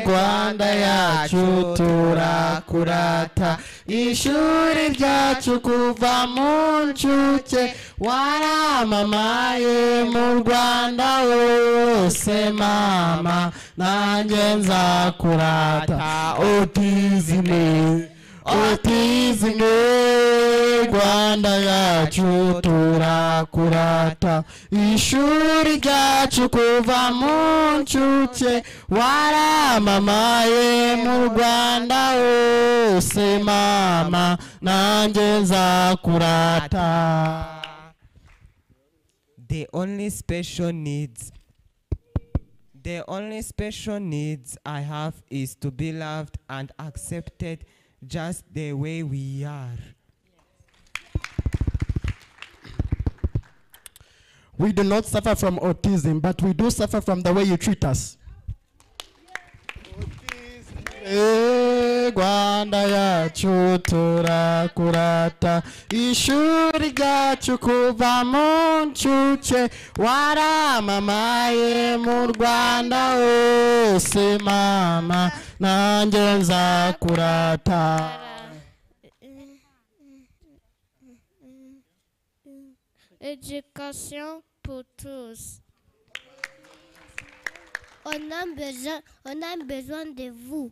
Rwanda yacu turakurata ishuri ryacu kuva mu nshuke waramamaye mu Rwanda hose mama nanjye nzakurata otizime Rwanda yacu turakurata ishuri ryacu kuva mu nshuke waramamaye mu Rwanda hose mama nanjye nzakurata. The only special needs I have is to be loved and accepted just the way we are. We do not suffer from autism, but we do suffer from the way you treat us. Rwanda yacu turakurata ishuri ryacu kuva mu nshuke waramamaye mu Rwanda hose mama nanjye nzakurata. Éducation pour tous. On a besoin de vous.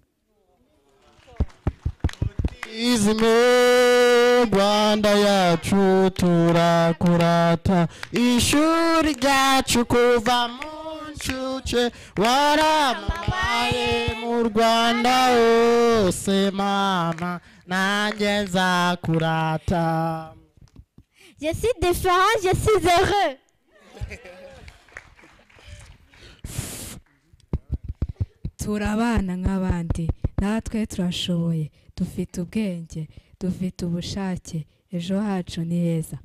Rwanda yacu turakurata ishuri ryacu kuva mu nshuke waramamaye mu Rwanda hose mama nanjye nzakurata. Je suis différent, je suis heureux. Turabana nk'abandi natwe turashoboye dufite ubwenge dufite ubushake ejo hacu ni heza.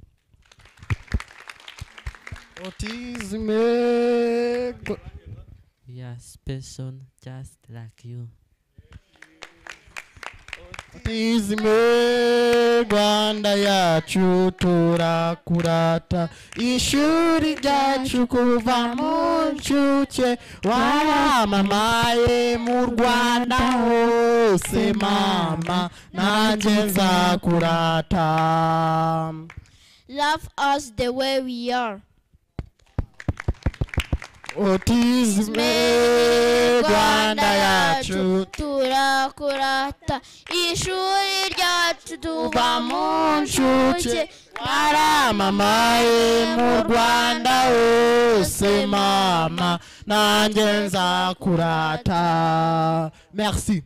Autism. Yes, person just like you. Autism. Rwanda yacu turakurata ishuri ryacu kuva mu nshuke waramamaye mu Rwanda hose mama nanjye nzakurata. Love us the way we are. Autism. Rwanda yacu turakurata ishuri ryacu tuva mu nshuke waramamaye mu Rwanda hose mama nanjye nzakurata. Merci.